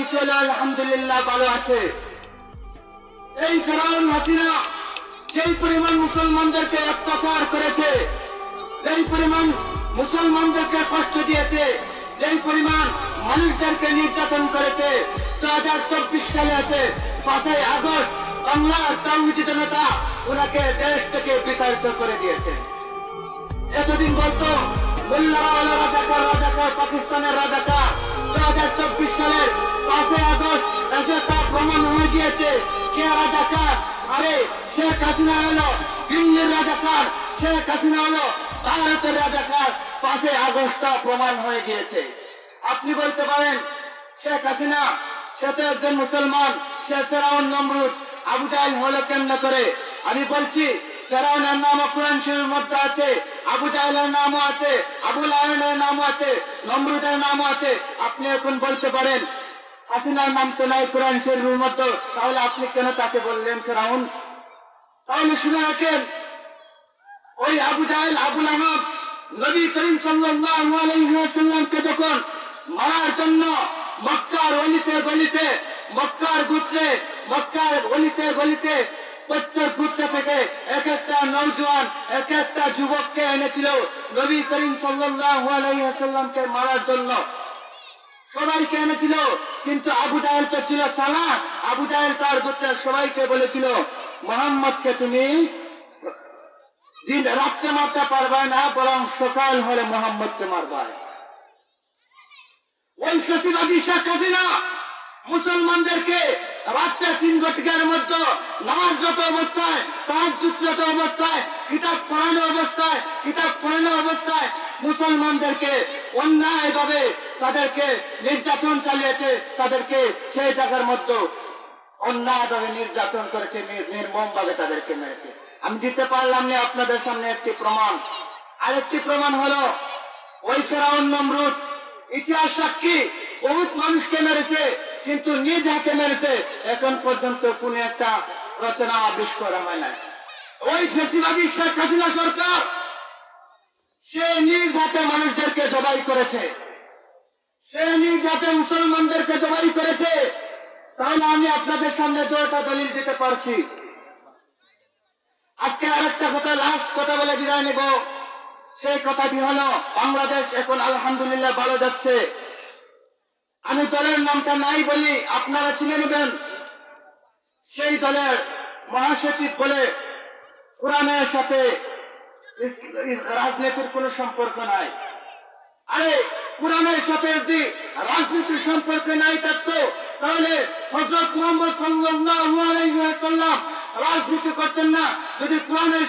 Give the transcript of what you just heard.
কিছু হলে আলহামদুলিল্লাহ ভালো আছে। এই ফেরাউন হাসিনা যেই পরিমাণ মুসলমানদেরকে অত্যাচার করেছে, যেই পরিমাণ মুসলমানদেরকে কষ্ট দিয়েছে, যেই পরিমাণ মানুষদেরকে নির্যাতন করেছে, 2024 সালে আছে 5ই আগস্ট বাংলার তাওহীদি জনতা ওনাকে দেশ থেকে বিতাড়িত করে দিয়েছে। এতদিন বলতো মোল্লাওয়ালা রাজাকার রাজাকার পাকিস্তানের রাজাকার, 2024 সালের 5ই আগস্ট এসে তা প্রমাণ হয়ে গিয়েছে কে রাজাকার। আরে শেখ হাসিনা হলো দিল্লির রাজাকার, শেখ হাসিনা হলো ভারতের রাজাকার। 5ই আগস্ট প্রমাণ হয়ে গিয়েছে। আপনি বলতে পারেন শেখ হাসিনা সে তো একজন মুসলমান, সে ফেরাউন নমরুদ আবু জাহেল হলো কেমনে করে? আমি বলছি ফেরাউনের নামও কোরআন শরীফের মধ্যে আছে, আবু জাহেলের নামও আছে, আবু লাহাবের নামও আছে, নমরুদের নামও আছে। আপনি এখন বলতে পারেন হাসিনার নাম তো নাই কোরআন শরীফের মধ্যে, তাহলে আপনি কেন তাকে বললেন ফেরাউন? তাহলে শুনে রাখেন, ওই আবু জাহেল আবু লাহাব নবী করিম সাল্লাল্লাহু আলাইহি ওয়াসাল্লামকে যখন মারার জন্য মক্কার অলিতে গলিতে, মক্কার গোত্রে, মক্কার অলিতে গলিতে প্রত্যেক গোত্র থেকে এক একটা নওজোয়ান, এক একটা যুবককে এনেছিল নবী করিম সাল্লাল্লাহু আলাইহি ওয়াসাল্লামকে মারার জন্য। সবাইকে এনেছিল, কিন্তু আবু জাহেল তো ছিল চালাক। আবু জাহেল তার গোত্রের সবাইকে বলেছিল মুহাম্মদকে তুমি দিন রাত্রে মারতে পারবে না, বরং সকাল হলে মুহাম্মদকে মারবে। ওই ফ্যাসিবাদী শেখ হাসিনা মুসলমানদেরকে রাত্রে 3 ঘটিকার মধ্যে নামাজরত অবস্থায়, তাহাজ্জুদরত অবস্থায়, কিতাব পড়ানো অবস্থায় মুসলমানদেরকে অন্যায়ভাবে তাদেরকে নির্যাতন চালিয়েছে, তাদেরকে সেই জায়গার মধ্যে অন্যায়ভাবে নির্যাতন করেছে, নির্মমভাবে তাদেরকে মেরেছে। আমি দিতে পারলাম না আপনাদের সামনে একটি প্রমাণ। আরেকটি প্রমাণ হলো ওই ফেরাউন নমরুদ ইতিহাস সাক্ষী বহুত মানুষকে মেরেছে, কিন্তু নিজ হাতে মেরেছে। এখন পর্যন্ত কোন একটা রচনা আবিষ্কার হয় না। ওই ফ্যাসিবাদী শেখ হাসিনা সরকার সে নিজ হাতে মানুষদেরকে জবাই করেছে, সে নিজ হাতে মুসলমানদেরকে জবাই করেছে। তাহলে আমি আপনাদের সামনে 2টা দলিল দিতে পারছি। আজকে আরেকটা কথা, লাস্ট কথা বলে বিদায় নেব। সেই কথাটি হলো বাংলাদেশ এখন আলহামদুলিল্লাহ ভালো যাচ্ছে। আমি দলের নামটা নাই বলি, আপনারা চিনে নেবেন। সেই দলের মহাসচিব বলে কোরআনের সাথে রাজনীতির কোন সম্পর্ক নাই। আরে কোরআনের সাথে যদি রাজনীতির সম্পর্ক নাই থাকতো, তাহলে হযরত মুহাম্মদ সাল্লাল্লাহু আলাইহি ওয়াসাল্লাম রাজনীতি করতেন না। যদি কোরআনের